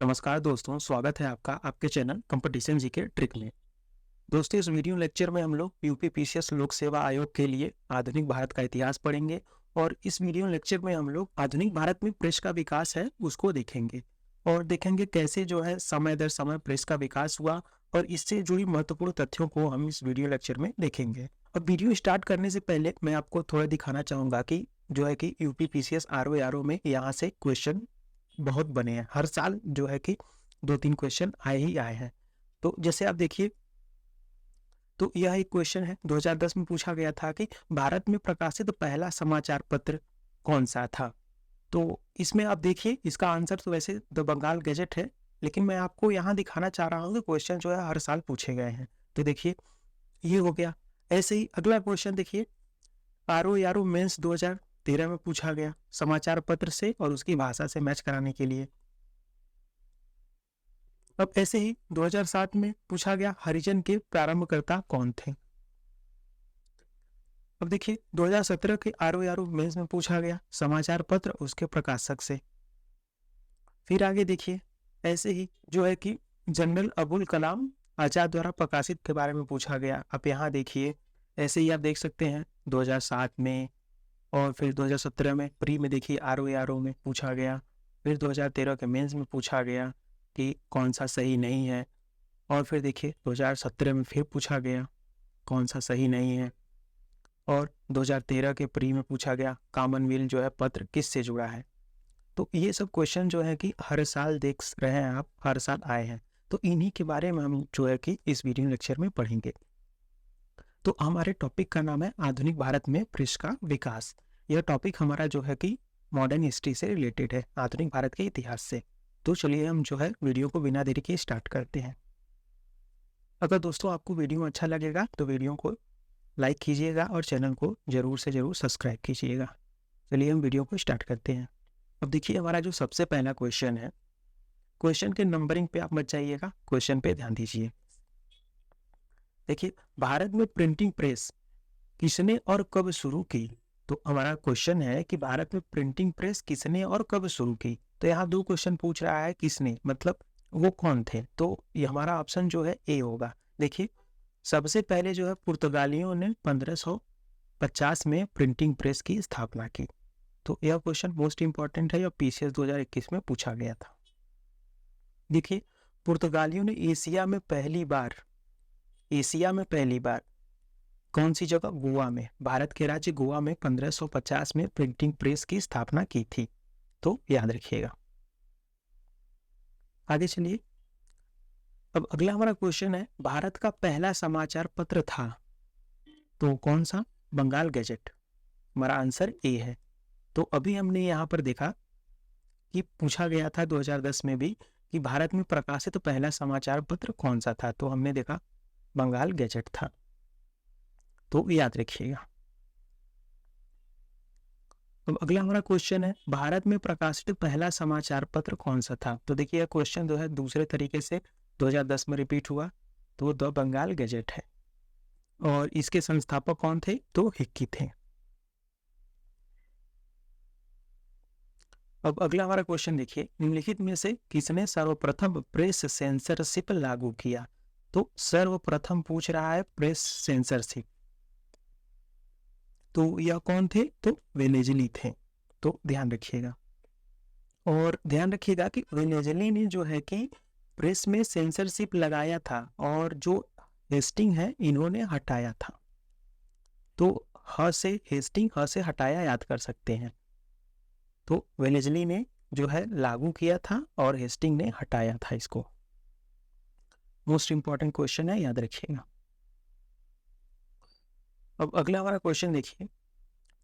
नमस्कार दोस्तों, स्वागत है आपका आपके चैनल कंपटीशन जीके ट्रिक में। दोस्तों, इस वीडियो लेक्चर में हम लोग यूपी पीसीएस लोक सेवा आयोग के लिए आधुनिक भारत का इतिहास पढ़ेंगे और इस वीडियो लेक्चर में हम लोग आधुनिक भारत में प्रेस का विकास है उसको देखेंगे और देखेंगे कैसे जो है समय दर समय प्रेस का विकास हुआ और इससे जुड़ी महत्वपूर्ण तथ्यों को हम इस वीडियो लेक्चर में देखेंगे। अब वीडियो स्टार्ट करने से पहले मैं आपको थोड़ा दिखाना चाहूंगा कि जो है कि यूपी पीसीएस आरओ में यहाँ से क्वेश्चन बहुत बने हैं। हर साल जो है कि 2-3 क्वेश्चन आए ही आए हैं। तो जैसे आप देखिए, तो यह एक क्वेश्चन है 2010 में पूछा गया था कि भारत में प्रकाशित पहला समाचार पत्र कौन-सा था? तो इसमें आप देखिए, इसका आंसर तो वैसे द बंगाल गैजेट है, लेकिन मैं आपको यहाँ दिखाना चाह रहा हूँ कि क्वेश्चन जो है हर साल पूछे गए हैं। तो देखिए, ये हो गया। ऐसे ही अगला क्वेश्चन देखिए, आरओ मेंस 2013 में पूछा गया समाचार पत्र से और उसकी भाषा से मैच कराने के लिए। अब ऐसे ही 2007 में पूछा गया हरिजन के प्रारंभकर्ता कौन थे। अब देखिए 2017 के आरओ मेंस में पूछा गया समाचार पत्र उसके प्रकाशक से। फिर आगे देखिए, ऐसे ही जो है कि जनरल अबुल कलाम आजाद द्वारा प्रकाशित के बारे में पूछा गया। अब यहाँ देखिए, ऐसे ही आप देख सकते हैं 2007 में और फिर 2017 में प्री में देखिए आरओ में पूछा गया। फिर 2013 के मेंस में पूछा गया कि कौन सा सही नहीं है और फिर देखिए 2017 में फिर पूछा गया कौन सा सही नहीं है और 2013 के प्री में पूछा गया कॉमनवेल्थ जो है पत्र किससे जुड़ा है। तो ये सब क्वेश्चन जो है कि हर साल देख रहे हैं आप, हर साल आए हैं। तो इन्हीं के बारे में हम जो है कि इस वीडियो लेक्चर में पढ़ेंगे। तो हमारे टॉपिक का नाम है आधुनिक भारत में प्रेस का विकास। यह टॉपिक हमारा जो है कि मॉडर्न हिस्ट्री से रिलेटेड है, आधुनिक भारत के इतिहास से। तो चलिए हम जो है वीडियो को बिना देरी के स्टार्ट करते हैं। अगर दोस्तों आपको वीडियो अच्छा लगेगा तो वीडियो को लाइक कीजिएगा और चैनल को जरूर से जरूर सब्सक्राइब कीजिएगा। चलिए हम वीडियो को स्टार्ट करते हैं। अब देखिए, हमारा जो सबसे पहला क्वेश्चन है, क्वेश्चन के नंबरिंग पे आप मत जाइएगा, क्वेश्चन पे ध्यान दीजिए। देखिए, भारत में प्रिंटिंग प्रेस किसने और कब शुरू की? तो हमारा क्वेश्चन है कि भारत में प्रिंटिंग प्रेस किसने और कब शुरू की। तो यहाँ दो क्वेश्चन पूछ रहा है, किसने मतलब वो कौन थे। तो ये हमारा ऑप्शन जो है ए होगा। देखिए, सबसे पहले जो है पुर्तगालियों ने 1550 में प्रिंटिंग प्रेस की स्थापना की। तो यह क्वेश्चन मोस्ट इंपॉर्टेंट है और पीसीएस 2021 में पूछा गया था। देखिए, पुर्तगालियों ने एशिया में पहली बार कौन सी जगह, गोवा में, भारत के राज्य गोवा में 1550 में प्रिंटिंग प्रेस की स्थापना की थी। तो याद रखिएगा। आगे चलिए। अब अगला हमारा क्वेश्चन है, भारत का पहला समाचार पत्र था तो कौन सा? बंगाल गैजेट। हमारा आंसर ए है। तो अभी हमने यहाँ पर देखा कि पूछा गया था 2010 में भी कि भारत में प्रकाशित पहला समाचार पत्र कौन सा था। तो हमने देखा बंगाल गैजेट था। तो याद रखिएगा। अब अगला हमारा क्वेश्चन है, भारत में प्रकाशित पहला समाचार पत्र कौन सा था? तो देखिए, यह क्वेश्चन जो है दूसरे तरीके से 2010 में रिपीट हुआ। तो वो द बंगाल गैजेट है और इसके संस्थापक कौन थे? तो हिक्की थे। अब अगला हमारा क्वेश्चन देखिए, निम्नलिखित में से किसने सर्वप्रथम प्रेस सेंसरशिप लागू किया? तो सर्वप्रथम पूछ रहा है प्रेस सेंसरशिप। तो यह कौन थे? तो वेलेजली थे। तो ध्यान रखिएगा और ध्यान रखिएगा कि वेलेजली ने जो है कि प्रेस में सेंसरशिप लगाया था और जो हेस्टिंग है इन्होंने हटाया था। तो ह से हेस्टिंग, ह से हटाया याद कर सकते हैं। तो वेलेजली ने जो है लागू किया था और हेस्टिंग ने हटाया था इसको। मोस्ट इंपॉर्टेंट क्वेश्चन है, याद रखिएगा। अब अगला हमारा क्वेश्चन देखिए,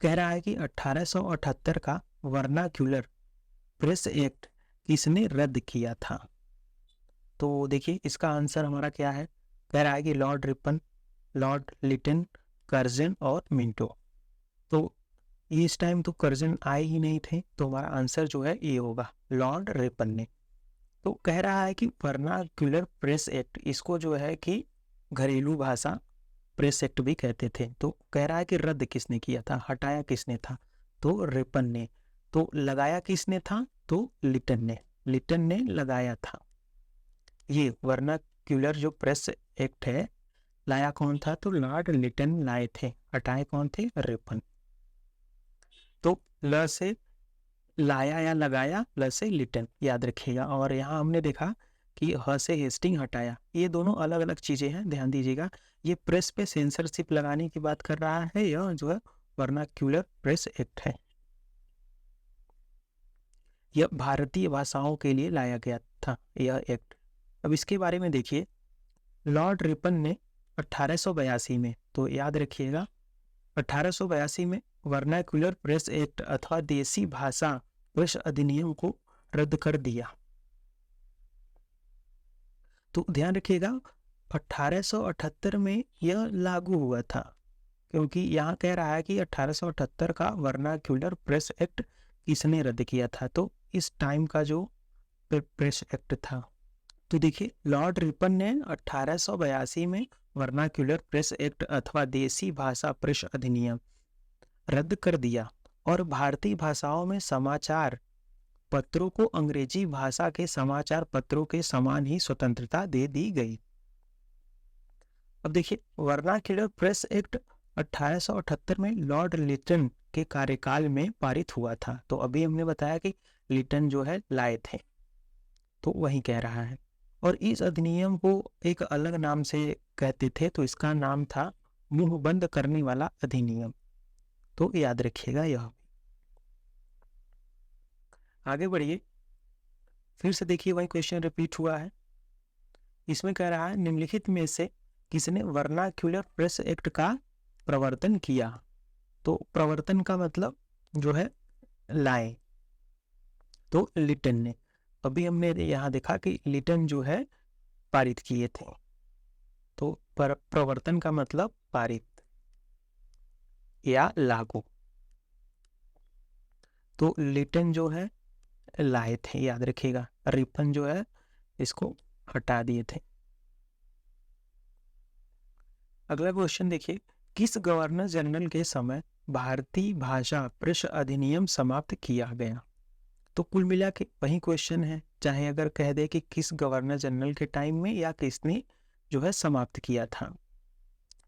कह रहा है कि 1878 का वर्नाक्यूलर प्रेस एक्ट किसने रद्द किया था? तो देखिए, इसका आंसर हमारा क्या है? कह रहा है कि lord Ripon, lord Lytton, Curzon और मिंटो। तो इस टाइम तो कर्जन आए ही नहीं थे। तो हमारा आंसर जो है ये होगा, लॉर्ड रिपन ने। तो कह रहा है कि वर्नाक्यूलर प्रेस एक्ट, इसको जो है कि घरेलू भाषा प्रेस एक्ट भी कहते थे। तो कह रहा है कि रद्द किसने किया था, हटाया किसने था? तो रिपन ने। तो लगाया किसने था? तो लिटन ने। लिटन ने लगाया था। ये वर्नाक्यूलर जो प्रेस एक्ट है लाया कौन था? तो लॉर्ड लिटन लाए थे। हटाए कौन थे? रिपन। तो ल से लाया या लगाया, ल से लिटन, याद रखिएगा। और यहाँ हमने देखा कि ह से हेस्टिंग हटाया, ये दोनों अलग अलग चीजें हैं, ध्यान दीजिएगा। ये प्रेस पे सेंसरशिप लगाने की बात कर रहा है, यह जो है वर्नाक्यूलर प्रेस एक्ट है। यह भारतीय भाषाओं के लिए लाया गया था यह एक्ट। अब इसके बारे में देखिए, लॉर्ड रिपन ने 1882 में, तो याद रखिएगा 1882 में वर्नाक्यूलर प्रेस एक्ट अथवा देसी भाषा प्रेस अधिनियम को रद्द कर दिया। तो ध्यान रखिएगा 1878 में यह लागू हुआ था, क्योंकि यहाँ कह रहा है कि 1878 का वर्नाक्यूलर प्रेस एक्ट किसने रद्द किया था? तो इस टाइम का जो प्रेस एक्ट था, तो देखिए लॉर्ड रिपन ने 1882 में वर्नाक्यूलर प्रेस एक्ट अथवा देसी भाषा प्रेस अधिनियम रद्द कर दिया और भारतीय भाषाओं में समाचार पत्रों को अंग्रेजी भाषा के समाचार पत्रों के समान ही स्वतंत्रता दे दी गई। अब देखिए वर्नाक्यूलर प्रेस एक्ट 1878 में लॉर्ड लिटन के कार्यकाल में पारित हुआ था। तो अभी हमने बताया कि लिटन जो है लाए थे, तो वही कह रहा है। और इस अधिनियम को एक अलग नाम से कहते थे, तो इसका नाम था मुंह बंद करने वाला अधिनियम। तो याद रखिएगा यह। आगे बढ़िए, फिर से देखिए वही क्वेश्चन रिपीट हुआ है। इसमें कह रहा है निम्नलिखित में से किसने वर्नाक्यूलर प्रेस एक्ट का प्रवर्तन किया? तो प्रवर्तन का मतलब जो है लाए, तो लिटन ने। अभी हमने यहाँ देखा कि लिटन जो है पारित किए थे, तो प्रवर्तन का मतलब पारित या लागू। तो लिटन जो है लाए थे, याद रखिएगा। रिपन जो है इसको हटा दिए थे। अगला क्वेश्चन देखिए, किस गवर्नर जनरल के समय भारतीय भाषा प्रेस अधिनियम समाप्त किया गया? तो कुल मिला के वही क्वेश्चन है, चाहे अगर कह दे कि किस गवर्नर जनरल के टाइम में या किसने जो है समाप्त किया था,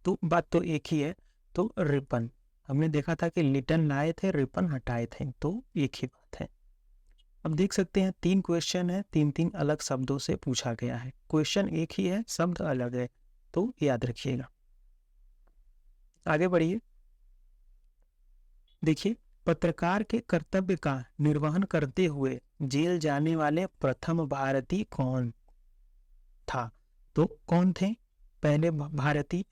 तो बात तो एक ही है। तो रिपन, हमने देखा था कि लिटन लाए थे, रिपन हटाए थे, तो एक ही बात है। अब देख सकते हैं 3 क्वेश्चन है, 3 अलग शब्दों से पूछा गया है। क्वेश्चन एक ही है, शब्द अलग है, तो याद रखिएगा। आगे बढ़िए, देखिए पत्रकार के कर्तव्य का निर्वहन करते हुए जेल जाने वाले प्रथम भारतीय कौन था? तो कौन थे पहले भारतीय?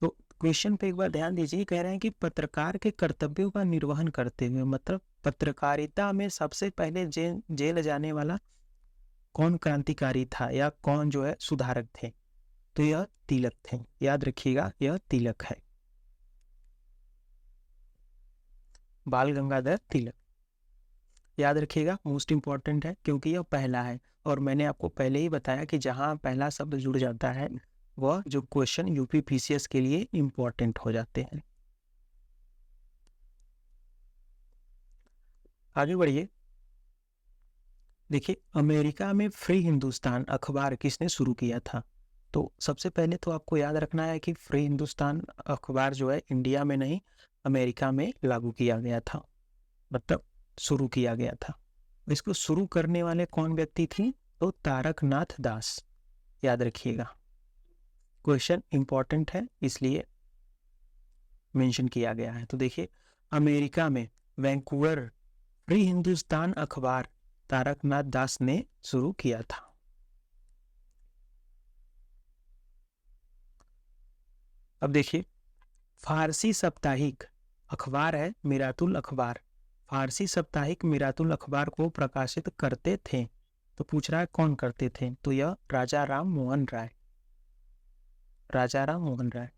तो क्वेश्चन पे एक बार ध्यान दीजिए, कह रहे हैं कि पत्रकार के कर्तव्यों का निर्वहन करते हुए, मतलब पत्रकारिता में सबसे पहले जेल जाने वाला कौन क्रांतिकारी था या कौन जो है सुधारक थे? तो यह तिलक थे, याद रखिएगा यह तिलक है, बाल गंगाधर तिलक। याद रखिएगा, मोस्ट इंपॉर्टेंट है क्योंकि यह पहला है, और मैंने आपको पहले ही बताया कि जहां पहला शब्द जुड़ जाता है वह जो क्वेश्चन यूपी पीसीएस के लिए इंपॉर्टेंट हो जाते हैं। आगे बढ़िए, देखिए अमेरिका में फ्री हिंदुस्तान अखबार किसने शुरू किया था? तो सबसे पहले तो आपको याद रखना है कि फ्री हिंदुस्तान अखबार जो है इंडिया में नहीं, अमेरिका में लागू किया गया था, मतलब शुरू किया गया था। इसको शुरू करने वाले कौन व्यक्ति थे? तो तारकनाथ दास, याद रखिएगा। क्वेश्चन इंपॉर्टेंट है इसलिए मेंशन किया गया है। तो देखिए अमेरिका में वैंकूवर फ्री हिंदुस्तान अखबार तारकनाथ दास ने शुरू किया था। अब देखिए फारसी साप्ताहिक अखबार है मिरातुल अखबार, फारसी साप्ताहिक मिरातुल अखबार को प्रकाशित करते थे। तो पूछ रहा है कौन करते थे? तो यह राजा राम मोहन राय, राजा राम मोहन राय।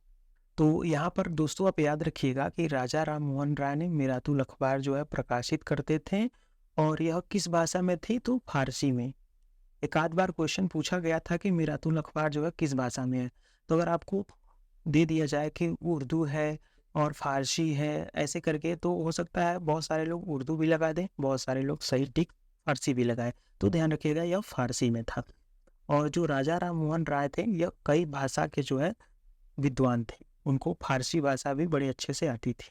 तो यहाँ पर दोस्तों आप याद रखिएगा कि राजा राम मोहन राय ने मिरातुल अखबार जो है प्रकाशित करते थे, और यह किस भाषा में थी? तो फारसी में। एक आध बार क्वेश्चन पूछा गया था कि मिरातुल अखबार जो है किस भाषा में है, तो अगर आपको दे दिया जाए कि उर्दू है और फारसी है ऐसे करके, तो हो सकता है बहुत सारे लोग उर्दू भी लगा दें, बहुत सारे लोग सही टिक फारसी भी लगाए, तो ध्यान रखिएगा यह फारसी में था। और जो राजा राम मोहन राय थे यह कई भाषा के जो है विद्वान थे, उनको फारसी भाषा भी बड़े अच्छे से आती थी।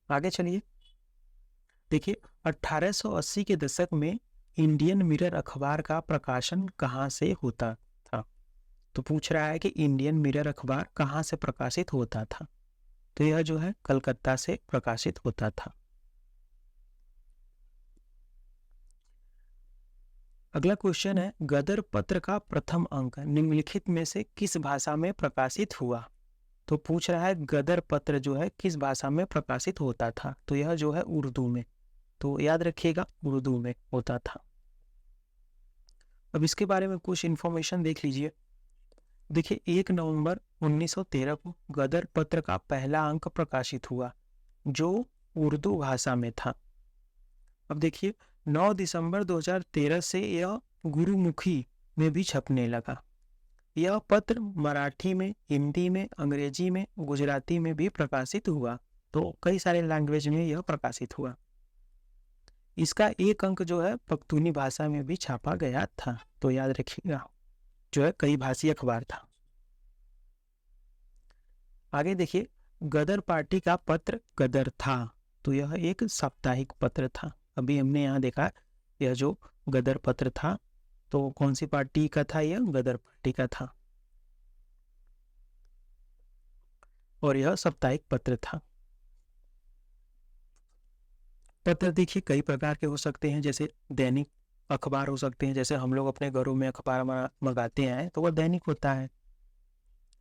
आगे चलिए, देखिए 1880 के दशक में इंडियन मिरर अखबार का प्रकाशन कहाँ से होता था। तो पूछ रहा है कि इंडियन मिरर अखबार कहाँ से प्रकाशित होता था, तो यह जो है कलकत्ता से प्रकाशित होता था। अगला क्वेश्चन है, गदर पत्र का प्रथम अंक निम्नलिखित में से किस भाषा में प्रकाशित हुआ। तो पूछ रहा है गदर पत्र जो है किस भाषा में प्रकाशित होता था, तो यह जो है उर्दू में। तो याद रखिएगा उर्दू में होता था। अब इसके बारे में कुछ इन्फॉर्मेशन देख लीजिए। देखिए 1 नवंबर 1913 को गदर पत्र का पहला अंक प्रकाशित हुआ जो उर्दू भाषा में था। अब देखिए 9 दिसंबर 2013 से यह गुरुमुखी में भी छपने लगा। यह पत्र मराठी में, हिंदी में, अंग्रेजी में, गुजराती में भी प्रकाशित हुआ, तो कई सारे लैंग्वेज में यह प्रकाशित हुआ। इसका एक अंक जो है पख्तूनी भाषा में भी छापा गया था, तो याद रखिएगा जो है कई भाषी अखबार था। आगे देखिए, गदर पार्टी का पत्र गदर था, तो यह एक साप्ताहिक पत्र था। अभी हमने यहाँ देखा यह जो गदर पत्र था तो कौन सी पार्टी का था, यह गदर पार्टी का था और यह साप्ताहिक पत्र था। पत्र देखिए कई प्रकार के हो सकते हैं, जैसे दैनिक अखबार हो सकते हैं, जैसे हम लोग अपने घरों में अखबार मंगाते हैं तो वह दैनिक होता है,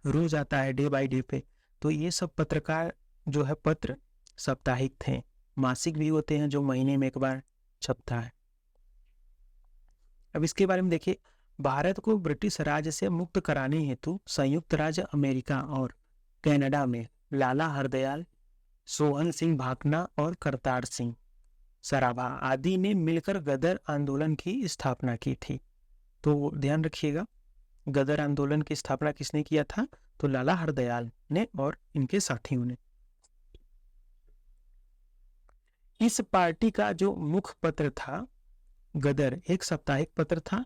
रोज आता है डे बाय डे पे। तो ये सब पत्रकार जो है पत्र साप्ताहिक थे। मासिक भी होते हैं जो महीने में एक बार छपता है। अब इसके बारे में देखिए, भारत को ब्रिटिश राज से मुक्त कराने हेतु संयुक्त राज्य अमेरिका और कनाडा में लाला हरदयाल, सोहन सिंह भाकना और करतार सिंह सराभा आदि ने मिलकर गदर आंदोलन की स्थापना की थी। तो ध्यान रखिएगा गदर आंदोलन की स्थापना किसने किया था, तो लाला हरदयाल ने और इनके साथियों ने। इस पार्टी का जो मुख्य पत्र था गदर एक साप्ताहिक पत्र था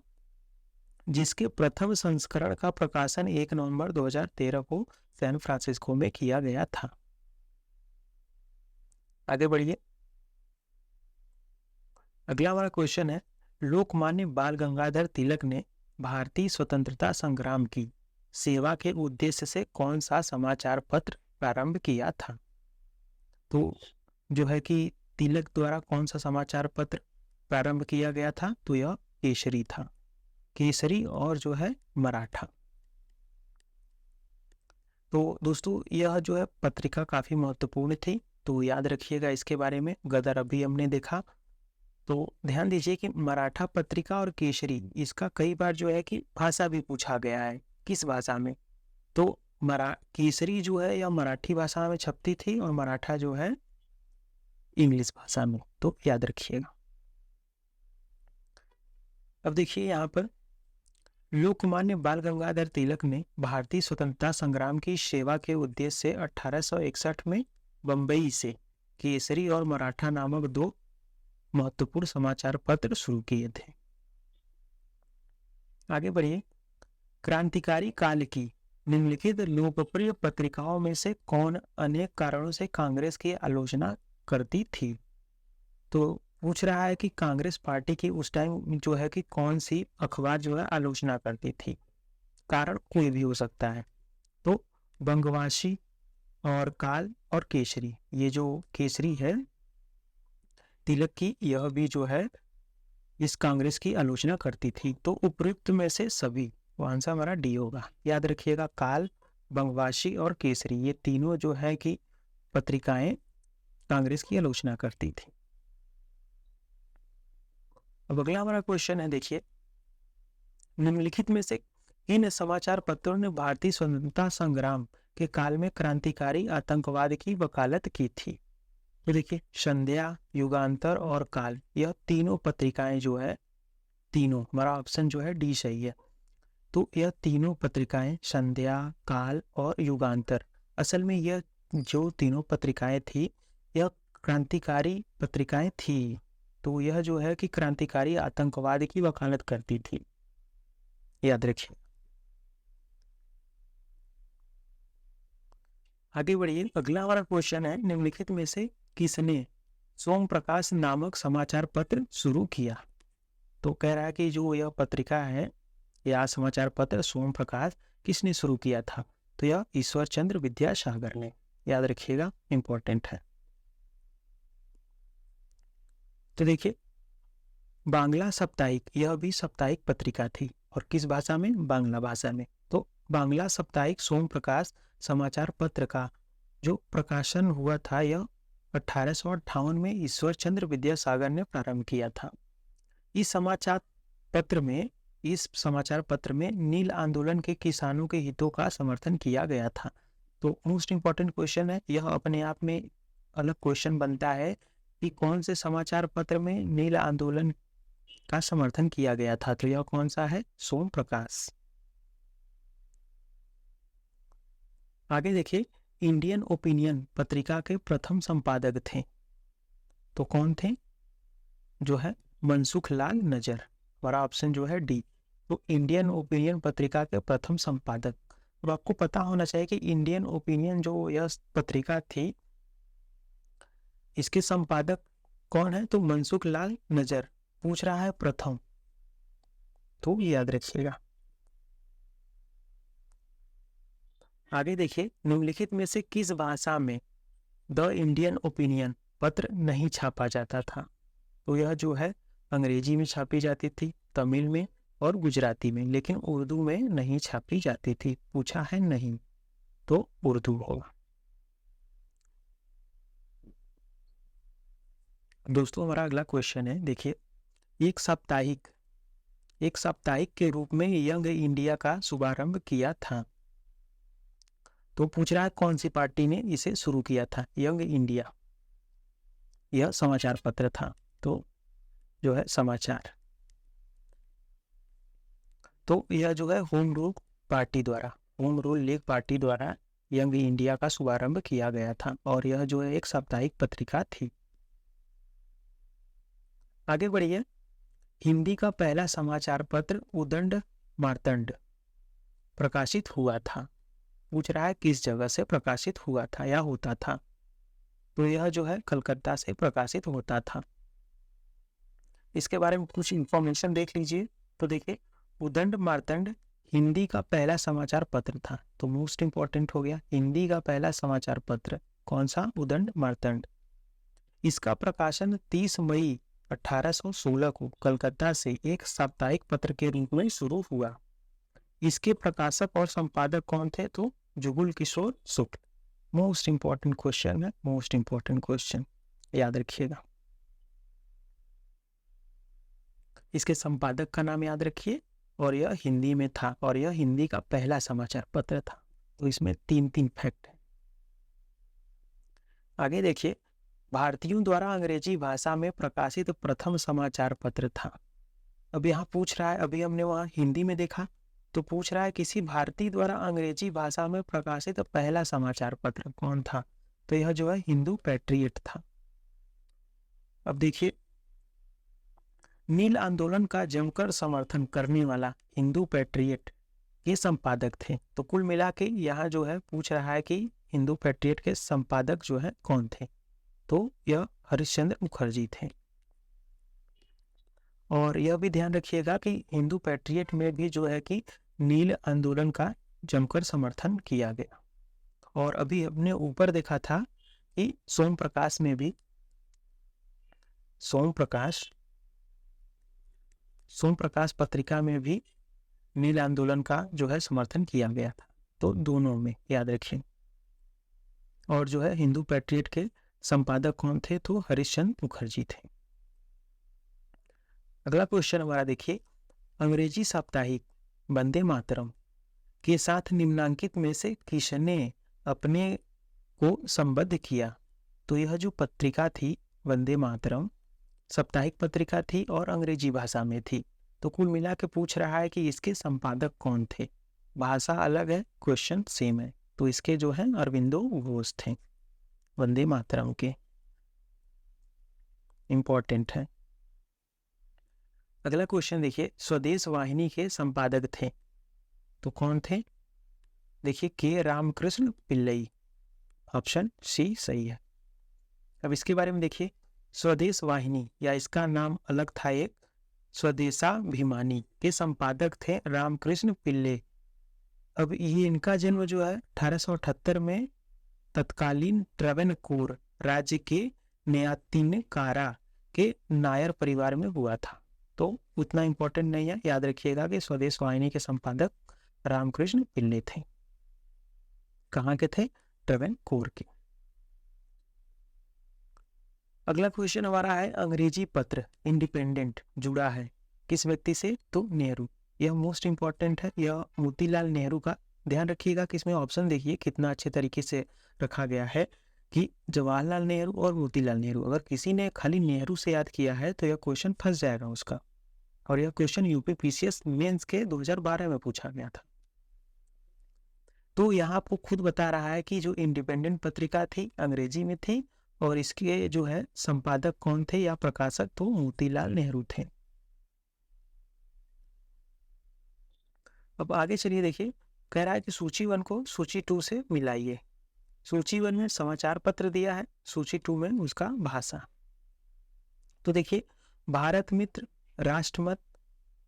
जिसके प्रथम संस्करण का प्रकाशन 1 नवंबर 2013 को सैन फ्रांसिस्को में किया गया था। आगे बढ़िए, अगला हमारा क्वेश्चन है, लोकमान्य बाल गंगाधर तिलक ने भारतीय स्वतंत्रता संग्राम की सेवा के उद्देश्य से कौन सा समाचार पत्र प्रारंभ किया था। तो जो है कि तिलक द्वारा कौन सा समाचार पत्र प्रारंभ किया गया था, तो यह केसरी था, केसरी और जो है मराठा। तो दोस्तों यह जो है पत्रिका काफी महत्वपूर्ण थी, तो याद रखिएगा इसके बारे में। गदर अभी हमने देखा, तो ध्यान दीजिए कि मराठा पत्रिका और केसरी इसका कई बार जो है कि भाषा भी पूछा गया है, किस भाषा में। तो केसरी जो है यह मराठी भाषा में छपती थी और मराठा जो है इंग्लिश भाषा में, तो याद रखिएगा। अब देखिए यहाँ पर लोकमान्य बाल गंगाधर तिलक ने भारतीय स्वतंत्रता संग्राम की सेवा के उद्देश्य से 1861 में बंबई से केसरी और मराठा नामक दो महत्वपूर्ण समाचार पत्र शुरू किए थे। आगे बढ़िए, क्रांतिकारी काल की निम्नलिखित लोकप्रिय पत्रिकाओं में से कौन अनेक कारणों से कांग्रेस की आलोचना करती थी। तो पूछ रहा है कि कांग्रेस पार्टी की उस टाइम जो है कि कौन सी अखबार जो है आलोचना करती थी। कारण कोई भी हो सकता है, तो बंगवासी और काल और केसरी, ये जो केसरी है तिलक की, यह भी जो है इस कांग्रेस की आलोचना करती थी। तो उपयुक्त में से सभी, वो आंसर हमारा डी होगा। याद रखिएगा काल, बंगवासी और केसरी ये तीनों जो है कि पत्रिकाएं कांग्रेस की आलोचना करती थी। अब अगला हमारा क्वेश्चन है, देखिए निम्नलिखित में से इन समाचार पत्रों ने भारतीय स्वतंत्रता संग्राम के काल में क्रांतिकारी आतंकवाद की वकालत की थी। तो देखिए संध्या, युगांतर और काल, यह तीनों पत्रिकाएं जो है, तीनों, हमारा ऑप्शन जो है डी सही है। तो यह तीनों पत्रिकाएं संध्या, काल और युगांतर, असल में यह जो तीनों पत्रिकाएं थी यह क्रांतिकारी पत्रिकाएं थी। तो यह जो है कि क्रांतिकारी आतंकवाद की वकालत करती थी, याद रखिए। आगे बढ़िए, अगला हमारा क्वेश्चन है, निम्नलिखित में से किसने सोम प्रकाश नामक समाचार पत्र शुरू किया? तो कह रहा है कि जो यह पत्रिका है या समाचार पत्र सोम प्रकाश किसने शुरू किया था? तो यह ईश्वर चंद्र विद्यासागर ने, याद रखिएगा, इंपॉर्टेंट है। तो देखिए, बांग्ला साप्ताहिक, यह भी साप्ताहिक पत्रिका थी, और किस भाषा में? बांग्ला भाषा में। तो बांग्ला साप्ताहिक सोम प्रकाश समाचार पत्र का जो प्रकाशन हुआ था, यह 1858 में ईश्वर चंद्र विद्यासागर ने प्रारंभ किया था। इस समाचार पत्र में नील आंदोलन के किसानों के हितों का समर्थन किया गया था। तो मोस्ट इंपॉर्टेंट क्वेश्चन है, यह अपने आप में अलग क्वेश्चन बनता है कि कौन से समाचार पत्र में नील आंदोलन का समर्थन किया गया था? तो यह कौन सा है? सोम प्रकाश। आगे देखिए, इंडियन ओपिनियन पत्रिका के प्रथम संपादक थे, तो कौन थे? जो है मनसुख लाल नजर, हमारा ऑप्शन जो है डी। तो इंडियन ओपिनियन पत्रिका के प्रथम संपादक। अब आपको पता होना चाहिए कि इंडियन ओपिनियन जो यह पत्रिका थी, इसके संपादक कौन है? तो मनसुख लाल नजर। पूछ रहा है प्रथम, तो याद रखिएगा। आगे देखिए, निम्नलिखित में से किस भाषा में द इंडियन ओपिनियन पत्र नहीं छापा जाता था? तो यह जो है अंग्रेजी में छापी जाती थी, तमिल में और गुजराती में, लेकिन उर्दू में नहीं छापी जाती थी। पूछा है नहीं, तो उर्दू होगा। दोस्तों, हमारा अगला क्वेश्चन है, देखिए, एक साप्ताहिक के रूप में यंग इंडिया का शुभारंभ किया था। तो पूछ रहा है कौन सी पार्टी ने इसे शुरू किया था? यंग इंडिया, यह समाचार पत्र था, तो जो है समाचार, तो यह जो है होम रूल लीग पार्टी द्वारा यंग इंडिया का शुभारंभ किया गया था, और यह जो है एक साप्ताहिक पत्रिका थी। आगे बढ़िए, हिंदी का पहला समाचार पत्र उदंड मार्तंड प्रकाशित हुआ था। पूछ रहा है किस जगह से प्रकाशित हुआ था या होता था? तो यह जो है कलकत्ता से प्रकाशित होता था। इसके बारे में कुछ इंफॉर्मेशन देख लीजिए। तो देखिए, उदंड मार्तंड हिंदी का पहला समाचार पत्र था, तो मोस्ट इंपॉर्टेंट हो गया, हिंदी का पहला समाचार पत्र कौन सा? उदंड मार्तंड। इसका प्रकाशन 30 मई 1816 को कलकत्ता से एक साप्ताहिक पत्र के रूप में शुरू हुआ। इसके प्रकाशक और संपादक कौन थे? तो जुगुल किशोर शुक्ल। मोस्ट इंपॉर्टेंट क्वेश्चन है, मोस्ट इंपॉर्टेंट क्वेश्चन, याद रखिएगा। इसके संपादक का नाम याद रखिए, और यह हिंदी में था, और यह हिंदी का पहला समाचार पत्र था। तो इसमें 3 फैक्ट है। आगे देखिए, भारतीयों द्वारा अंग्रेजी भाषा में प्रकाशित प्रथम समाचार पत्र था। अब यहाँ पूछ रहा है, अभी हमने वहाँ हिंदी में देखा, तो पूछ रहा है किसी भारतीय द्वारा अंग्रेजी भाषा में प्रकाशित पहला समाचार पत्र कौन था? तो यह जो है हिंदू पैट्रियट था। अब देखिए, नील आंदोलन का जमकर समर्थन करने वाला हिंदू पैट्रियट के संपादक थे। तो कुल मिला के यहाँ जो है पूछ रहा है कि हिंदू पैट्रियट के संपादक जो है कौन थे? तो यह हरिश्चंद्र मुखर्जी थे। और यह भी ध्यान रखिएगा कि हिंदू पैट्रियट में भी जो है कि नील आंदोलन का जमकर समर्थन किया गया। और अभी हमने ऊपर देखा था कि सोम प्रकाश पत्रिका में भी नील आंदोलन का जो है समर्थन किया गया था। तो दोनों में याद रखें। और जो है हिंदू पैट्रियट के संपादक कौन थे? तो हरिश्चंद्र मुखर्जी थे। अगला क्वेश्चन हमारा देखिए, अंग्रेजी साप्ताहिक वंदे मातरम के साथ निम्नांकित में से किसने अपने को संबद्ध किया? तो यह जो पत्रिका थी वंदे मातरम साप्ताहिक पत्रिका थी और अंग्रेजी भाषा में थी। तो कुल मिला के पूछ रहा है कि इसके संपादक कौन थे? भाषा अलग है, क्वेश्चन सेम है। तो इसके जो है अरविंदो घोष थे, वंदे मातरम के, इंपॉर्टेंट है। अगला क्वेश्चन देखिए, स्वदेश वाहिनी के संपादक थे तो कौन थे? देखिए के रामकृष्ण पिल्लई, ऑप्शन सी सही है। अब इसके बारे में देखिए, स्वदेश वाहिनी या इसका नाम अलग था एक स्वदेशाभिमानी के संपादक थे रामकृष्ण पिल्ले। अब ये इनका जन्म जो है 1878 में तत्कालीन ट्रावणकोर राज्य के न्यातिनकारा के नायर परिवार में हुआ था। तो उतना इम्पोर्टेंट नहीं है, याद रखिएगा कि स्वदेश वाहिनी के संपादक रामकृष्ण पिल्ले थे। कहाँ के थे? ट्रावणकोर के। अगला क्वेश्चन हमारा है, अंग्रेजी पत्र इंडिपेंडेंट जुड़ा है किस व्यक्ति से? तो नेहरू। यह मोस्ट इंपॉर्टेंट है, यह मोतीलाल नेहरू का। ध्यान रखिएगा कि इसमें ऑप्शन देखिए कितना अच्छे तरीके से रखा गया है कि जवाहरलाल नेहरू और मोतीलाल नेहरू। अगर किसी ने खाली नेहरू से याद किया है तो यह क्वेश्चन फंस जाएगा उसका। और यह क्वेश्चन यूपी पीसीएस मेंस के 2012 में पूछा गया था। तो यहाँ आपको खुद बता रहा है कि जो इंडिपेंडेंट पत्रिका थी अंग्रेजी में थी और इसके जो है संपादक कौन थे या प्रकाशक? तो मोतीलाल नेहरू थे। अब आगे चलिए, देखिए कह रहा है कि सूची 1 को सूची 2 से मिलाइए। सूची 1 में समाचार पत्र दिया है, सूची 2 में उसका भाषा। तो देखिए, भारत मित्र, राष्ट्रमत,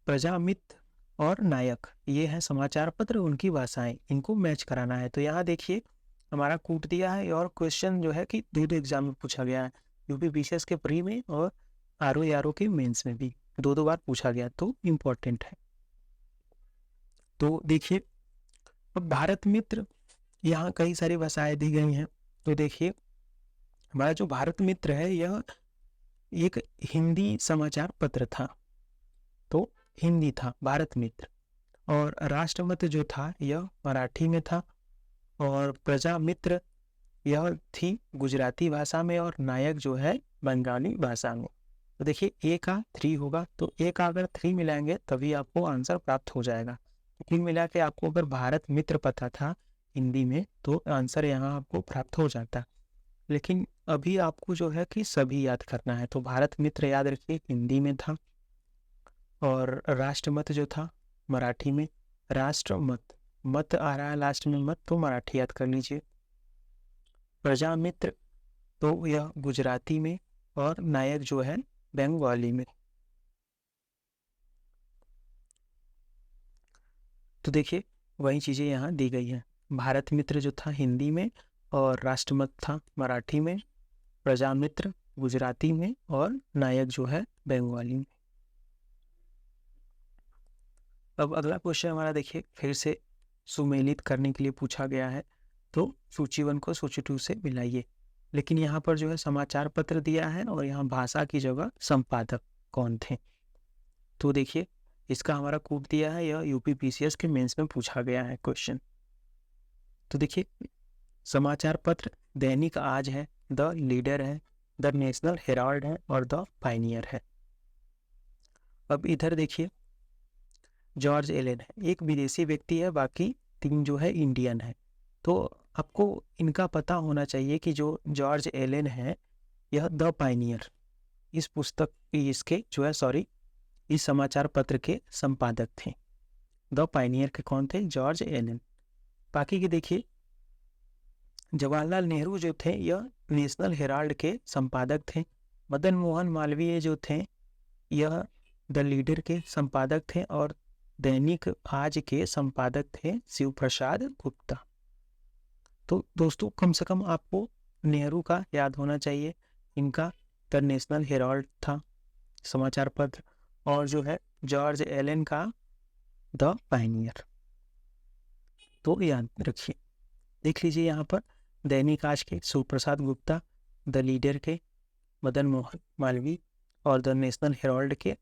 प्रजामित्र और नायक, ये है समाचार पत्र, उनकी भाषाएं, इनको मैच कराना है। तो यहाँ देखिए हमारा कूट दिया है और क्वेश्चन जो है कि दो एग्जाम में पूछा गया है, यूपी पीसीएस के प्री में और आरओ के मेंस में भी दो बार पूछा गया, तो इम्पोर्टेंट है। तो देखिए, अब भारत मित्र, यहाँ कई सारी भाषाएं दी गई हैं। तो देखिए हमारा जो भारत मित्र है यह एक हिंदी समाचार पत्र था, तो हिंदी था भारत मित्र। और राष्ट्रमत जो था यह मराठी में था और प्रजा मित्र यह थी गुजराती भाषा में और नायक जो है बंगाली भाषा में। तो देखिए ए का 3 होगा, तो ए का अगर 3 मिलाएंगे तभी आपको आंसर प्राप्त हो जाएगा। कुल मिला के आपको अगर भारत मित्र पता था हिंदी में तो आंसर यहाँ आपको प्राप्त हो जाता। लेकिन अभी आपको जो है कि सभी याद करना है। तो भारत मित्र याद रखिए हिंदी में था और राष्ट्रमत जो था मराठी में, राष्ट्रमत, मत आ रहा है लास्ट में मत, तो मराठी याद कर लीजिए। प्रजा मित्र तो यह गुजराती में और नायक जो है बंगाली में। तो देखिए वही चीज़ें यहाँ दी गई हैं। भारत मित्र जो था हिंदी में और राष्ट्रमत था मराठी में, प्रजा मित्र गुजराती में और नायक जो है बंगाली में। अब अगला क्वेश्चन हमारा देखिए फिर से सुमेलित करने के लिए पूछा गया है। तो सूची 1 को सूची 2 से मिलाइए। लेकिन यहाँ पर जो है समाचार पत्र दिया है और यहाँ भाषा की जगह संपादक कौन थे। तो देखिए इसका हमारा कूट दिया है, यह यूपी पीसीएस के मेंस में पूछा गया है क्वेश्चन। तो देखिए समाचार पत्र दैनिक आज है, द लीडर है, द नेशनल हेराल्ड है और द पायनियर है। अब इधर देखिए जॉर्ज एलन है, एक विदेशी व्यक्ति है, बाकी 3 जो है इंडियन है। तो आपको इनका पता होना चाहिए कि जो जॉर्ज एलन है यह द पायनियर इस पुस्तक इसके जो है इस समाचार पत्र के संपादक थे। द पायनियर के कौन थे? George Allen. बाकी के देखिए जवाहरलाल नेहरू जो थे यह नेशनल हेराल्ड के संपादक थे। मदन मोहन मालवीय जो थे यह द लीडर के संपादक थे और दैनिक आज के संपादक थे शिव प्रसाद गुप्ता। तो दोस्तों कम से कम आपको नेहरू का याद होना चाहिए, इनका द नेशनल हेराल्ड था समाचार पत्र, और जो है जॉर्ज एलन का द पायनियर। तो याद रखिए, देख लीजिए यहाँ पर दैनिक आज के शिव प्रसाद गुप्ता, द लीडर के मदन मोहन मालवीय और द नेशनल हेराल्ड के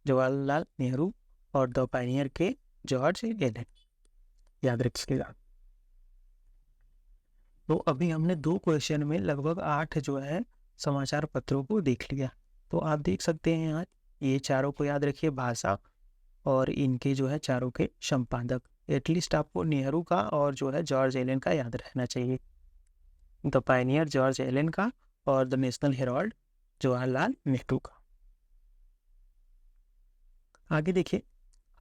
जवाहरलाल नेहरू और द पायनियर के जॉर्ज एलन, याद रखिएगा। तो अभी हमने 2 क्वेश्चन में लगभग 8 जो है समाचार पत्रों को देख लिया। तो आप देख सकते हैं यहाँ ये चारों को याद रखिए, भाषा और इनके जो है चारों के संपादक। एटलीस्ट आपको नेहरू का और जो है जॉर्ज एलन का याद रहना चाहिए, द पायनियर जॉर्ज एलन का और the national Herald Jawaharlal Nehru का। आगे देखिए,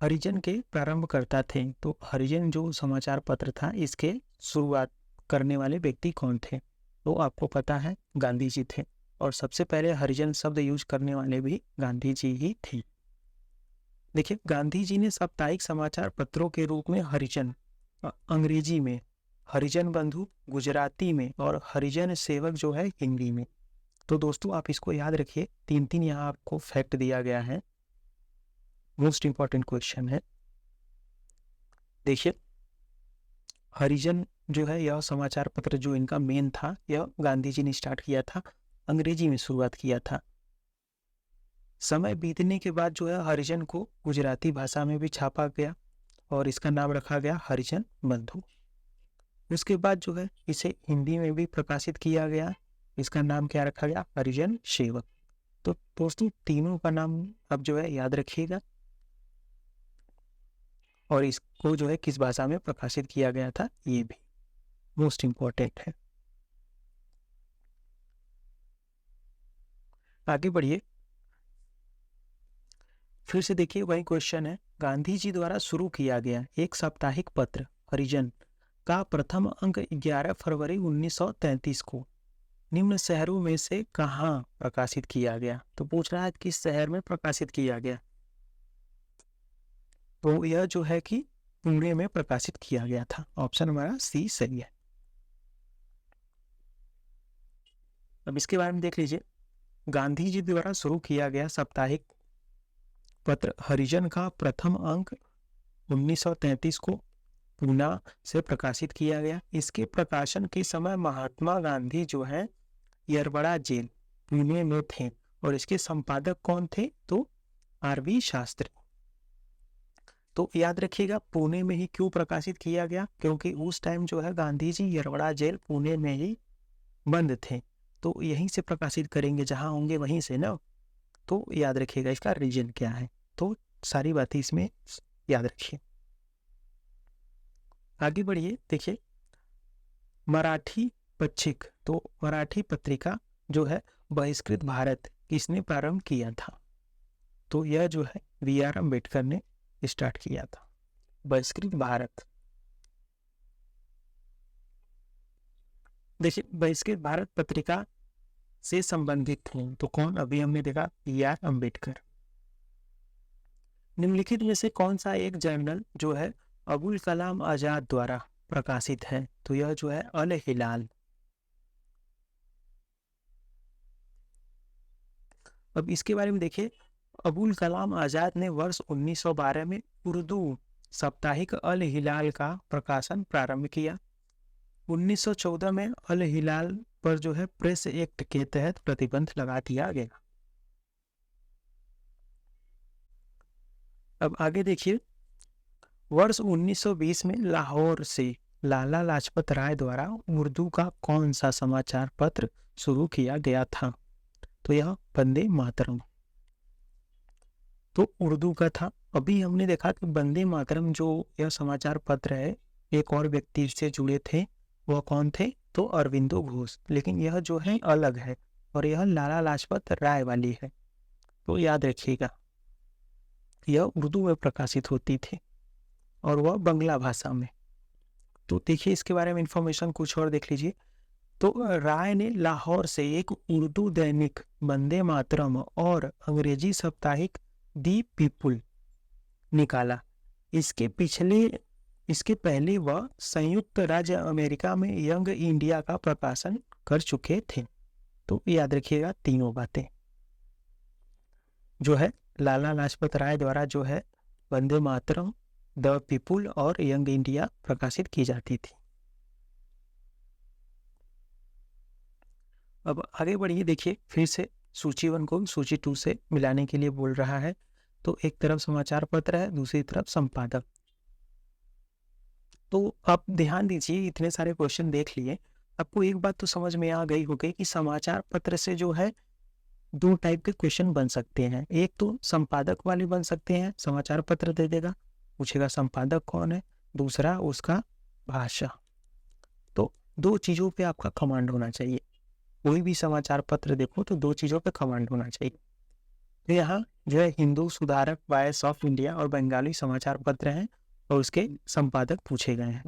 हरिजन के प्रारंभकर्ता थे। तो हरिजन जो समाचार पत्र था, इसके शुरुआत करने वाले व्यक्ति कौन थे? तो आपको पता है, गांधी जी थे। और सबसे पहले हरिजन शब्द यूज करने वाले भी गांधी जी ही थे। देखिए, गांधी जी ने साप्ताहिक समाचार पत्रों के रूप में हरिजन, अंग्रेजी में हरिजन बंधु, गुजराती में, और हरिजन सेवक जो है हिंदी में। तो दोस्तों आप इसको याद रखिए, 3 यहाँ आपको फैक्ट दिया गया है। मोस्ट इंपॉर्टेंट क्वेश्चन है। देखिए, हरिजन जो है यह समाचार पत्र जो इनका मेन था, यह गांधी जी ने स्टार्ट किया था, अंग्रेजी में शुरुआत किया था। समय बीतने के बाद जो है हरिजन को गुजराती भाषा में भी छापा गया और इसका नाम रखा गया हरिजन बंधु। उसके बाद जो है इसे हिंदी में भी प्रकाशित किया गया, इसका नाम क्या रखा गया? हरिजन सेवक। तो दोस्तों तीनों का नाम अब जो है याद रखिएगा, और इसको जो है किस भाषा में प्रकाशित किया गया था ये भी मोस्ट इंपॉर्टेंट है। आगे बढ़िए, फिर से देखिए वही क्वेश्चन है। गांधी जी द्वारा शुरू किया गया एक साप्ताहिक पत्र हरिजन का प्रथम अंक 11 फरवरी 1933 को निम्न शहरों में से कहाँ प्रकाशित किया गया? तो पूछ रहा है किस शहर में प्रकाशित किया गया। तो यह जो है कि पुणे में प्रकाशित किया गया था। ऑप्शन हमारा सी सही है। अब इसके बारे में देख लीजिए, गांधी जी द्वारा शुरू किया गया साप्ताहिक पत्र हरिजन का प्रथम अंक 1933 को पूना से प्रकाशित किया गया। इसके प्रकाशन के समय महात्मा गांधी जो है यरवड़ा जेल पुणे में थे, और इसके संपादक कौन थे? तो आरवी शास्त्री। तो याद रखिएगा, पुणे में ही क्यों प्रकाशित किया गया? क्योंकि उस टाइम जो है गांधी जी यरवड़ा जेल पुणे में ही बंद थे, तो यहीं से प्रकाशित करेंगे, जहां होंगे वहीं से ना। तो याद रखिएगा इसका रीजन क्या है। तो सारी बातें इसमें याद रखिए। आगे बढ़िए, देखिए मराठी पक्षिक, तो मराठी पत्रिका जो है बहिष्कृत भारत किसने प्रारंभ किया था? तो यह जो है वी.आर. अम्बेडकर ने स्टार्ट किया था। बहिष्कृत भारत, देखिए बहिष्कृत भारत पत्रिका से संबंधित थे तो कौन? अभी हमने देखा वी.आर. अम्बेडकर। निम्नलिखित में से कौन सा एक जर्नल जो है अबुल कलाम आजाद द्वारा प्रकाशित है? तो यह जो है अल हिलाल। अब इसके बारे में देखिए, अबुल कलाम आजाद ने वर्ष 1912 में उर्दू साप्ताहिक अल हिलाल का प्रकाशन प्रारंभ किया। 1914 में अल हिलाल पर जो है प्रेस एक्ट के तहत प्रतिबंध लगा दिया गया। अब आगे देखिए, वर्ष 1920 में लाहौर से लाला लाजपत राय द्वारा उर्दू का कौन सा समाचार पत्र शुरू किया गया था? तो यह वंदे मातरम। तो उर्दू का था। अभी हमने देखा कि वंदे मातरम जो यह समाचार पत्र है, एक और व्यक्ति से जुड़े थे, वह कौन थे? तो अरविंदो घोष। लेकिन यह जो है अलग है, और यह लाला लाजपत राय वाली है। तो याद रखिएगा, यह उर्दू में प्रकाशित होती थी और वह बंगला भाषा में। तो देखिए इसके बारे में इंफॉर्मेशन कुछ और देख लीजिए। तो राय ने लाहौर से एक उर्दू दैनिक वंदे मातरम और अंग्रेजी साप्ताहिक दी पीपुल निकाला। इसके पहले वह संयुक्त राज्य अमेरिका में यंग इंडिया का प्रकाशन कर चुके थे। तो याद रखिएगा तीनों बातें जो है लाला लाजपत राय द्वारा जो है वंदे मातरम, द पीपुल और यंग इंडिया प्रकाशित की जाती थी। अब आगे बढ़िए, देखिए फिर से सूची 1 को सूची 2 से मिलाने के लिए बोल रहा है। तो एक तरफ समाचार पत्र है, दूसरी तरफ संपादक। तो आप ध्यान दीजिए, इतने सारे क्वेश्चन देख लिए, आपको एक बात तो समझ में आ गई होगी कि समाचार पत्र से जो है 2 टाइप के क्वेश्चन बन सकते हैं। एक तो संपादक वाले बन सकते हैं, समाचार पत्र दे देगा, पूछेगा संपादक कौन है, दूसरा उसका भाषा। तो 2 चीजों पे आपका कमांड होना चाहिए। कोई भी समाचार पत्र देखो तो 2 चीजों पे कमांड होना चाहिए। तो यहाँ जो है हिंदू सुधारक, वॉइस ऑफ इंडिया और बंगाली समाचार पत्र हैं और उसके संपादक पूछे गए हैं।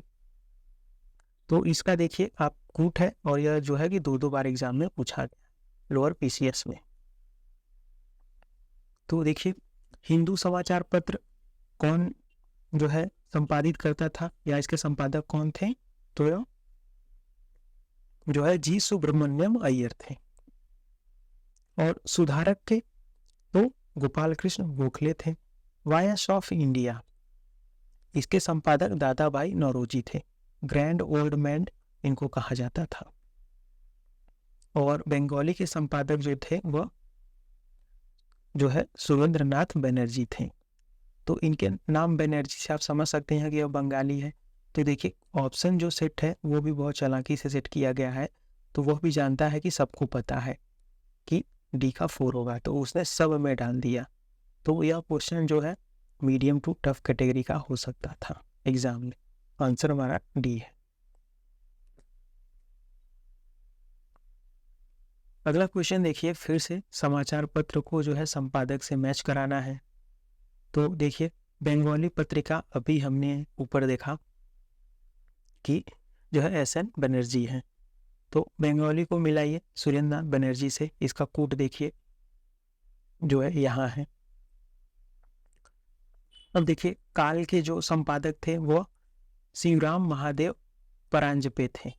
तो इसका देखिए आप कूट है और यह जो है कि 2-2 बार एग्जाम में पूछा गया लोअर पीसीएस में। तो देखिए हिंदू समाचार पत्र कौन जो है संपादित करता था या इसके संपादक कौन थे, तो यह जो है जी सुब्रमण्यम अय्यर थे। और सुधारक के तो गोपाल कृष्ण गोखले थे। वॉइस ऑफ इंडिया इसके संपादक दादा भाई नौरोजी थे। ग्रैंड ओल्ड मैन इनको कहा जाता था। और बंगाली के संपादक जो थे वह जो है सुरेंद्रनाथ बनर्जी थे। तो इनके नाम बनर्जी से आप समझ सकते हैं कि यह बंगाली है। तो देखिए ऑप्शन जो सेट है वो भी बहुत चालाकी से सेट किया गया है। तो वह भी जानता है कि सबको पता है कि डी का 4 होगा, तो उसने सब में डाल दिया। तो यह क्वेश्चन जो है मीडियम टू टफ कैटेगरी का हो सकता था एग्जाम में। आंसर हमारा डी है। अगला क्वेश्चन देखिए, फिर से समाचार पत्र को जो है संपादक से मैच कराना है। तो देखिए बंगाली पत्रिका अभी हमने ऊपर देखा कि जो है एसएन बनर्जी है। तो बंगाली को मिलाइए सुरेंद्रनाथ बनर्जी से। इसका कोड देखिए जो है यहाँ है। अब देखिए काल के जो संपादक थे वो शिवराम महादेव परांजपे थे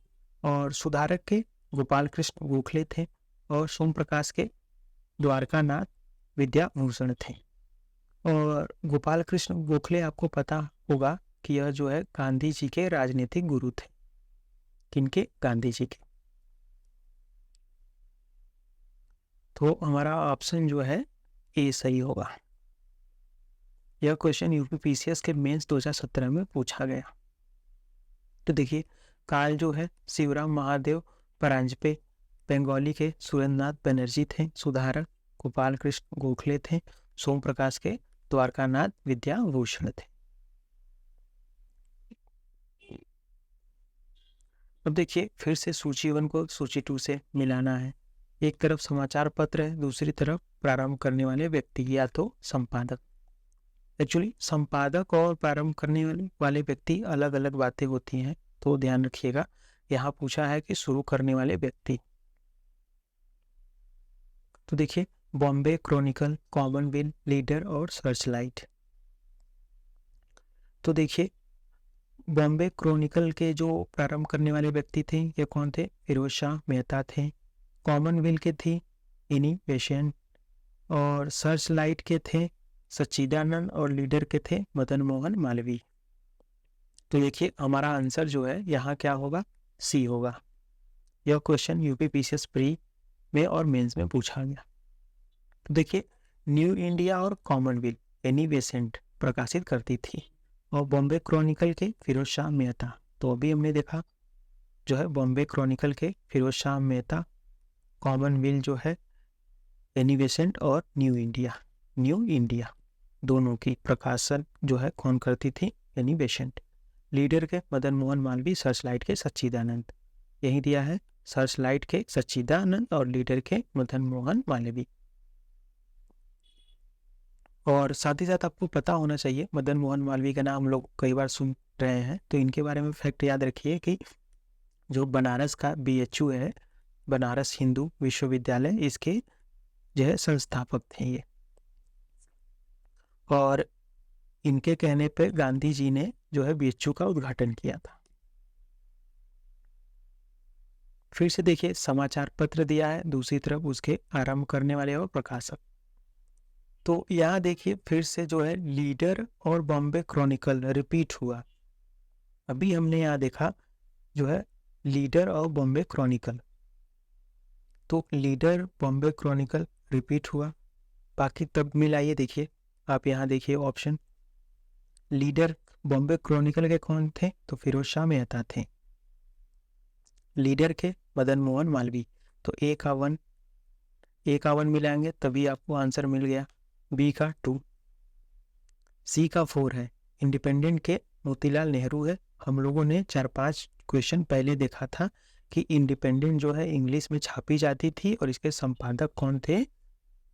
और सुधारक के गोपाल कृष्ण गोखले थे और सोम प्रकाश के द्वारकानाथ विद्याभूषण थे। और गोपाल कृष्ण गोखले आपको पता होगा कि यह जो है गांधी जी के राजनीतिक गुरु थे। किनके? गांधी जी के। तो हमारा ऑप्शन जो है ए सही होगा। यह क्वेश्चन यूपीपीसीएस के मेंस 2017 में पूछा गया। तो देखिए काल जो है शिवराम महादेव परांजपे, बंगाली के सुरेंद्रनाथ बनर्जी थे, सुधारक गोपाल कृष्ण गोखले थे, सोम प्रकाश के द्वारकानाथ विद्याभूषण थे। अब देखिए फिर से सूची 1 को सूची 2 से मिलाना है। एक तरफ समाचार पत्र है, दूसरी तरफ प्रारंभ करने वाले व्यक्ति या तो संपादक। एक्चुअली संपादक और प्रारंभ करने वाले व्यक्ति अलग अलग बातें होती हैं, तो ध्यान रखिएगा। यहाँ पूछा है कि शुरू करने वाले व्यक्ति। तो देखिए बॉम्बे क्रॉनिकल, कॉमनवेल्थ, लीडर और सर्चलाइट। तो देखिए बॉम्बे क्रॉनिकल के जो प्रारंभ करने वाले व्यक्ति थे ये कौन थे? फिरोज शाह मेहता थे। कॉमनवेल्थ के थी एनी बेसेंट और सर्चलाइट के थे सच्चिदानंद और लीडर के थे मदन मोहन मालवीय। तो देखिए हमारा आंसर जो है यहाँ क्या होगा? सी होगा। यह क्वेश्चन यूपीपीसीएस प्री में और मेंस में पूछा गया। तो देखिए न्यू इंडिया और कॉमनवेल्थ एनी बेसेंट प्रकाशित करती थी और बॉम्बे क्रॉनिकल के फिरोज शाह मेहता। तो अभी हमने देखा जो है बॉम्बे क्रॉनिकल के फिरोज शाह मेहता, कॉमनवेल्थ जो है एनी बेसेंट और न्यू इंडिया दोनों की प्रकाशन जो है कौन करती थी? Annie Besant. लीडर के मदन मोहन मालवीय, सर्चलाइट के सच्चिदानंद। यही दिया है, सर्चलाइट के सच्चिदानंद और लीडर के मदन मोहन मालवीय। और साथ ही साथ आपको पता होना चाहिए मदन मोहन मालवीय का नाम हम लोग कई बार सुन रहे हैं, तो इनके बारे में फैक्ट याद रखिए कि जो बनारस का बीएचयू है, बनारस हिंदू विश्वविद्यालय, इसके जो है संस्थापक थे ये। और इनके कहने पे गांधी जी ने जो है बीएचयू का उद्घाटन किया था। फिर से देखिए समाचार पत्र दिया है, दूसरी तरफ उसके आरंभ करने वाले और प्रकाशक। तो यहाँ देखिए फिर से जो है लीडर और बॉम्बे क्रॉनिकल रिपीट हुआ। अभी हमने यहाँ देखा जो है लीडर और बॉम्बे क्रॉनिकल, तो लीडर बॉम्बे क्रॉनिकल रिपीट हुआ। बाकी तब मिलाइए, देखिए आप यहाँ देखिए ऑप्शन। लीडर बॉम्बे क्रॉनिकल के कौन थे? तो फिरोज शाह मेहता थे। लीडर के मदन मोहन मालवीय। तो ए का 1 मिलाएंगे तभी आपको आंसर मिल गया। बी का 2, सी का 4 है। इंडिपेंडेंट के मोतीलाल नेहरू है। हम लोगों ने 4-5 क्वेश्चन पहले देखा था कि इंडिपेंडेंट जो है इंग्लिश में छापी जाती थी और इसके संपादक कौन थे?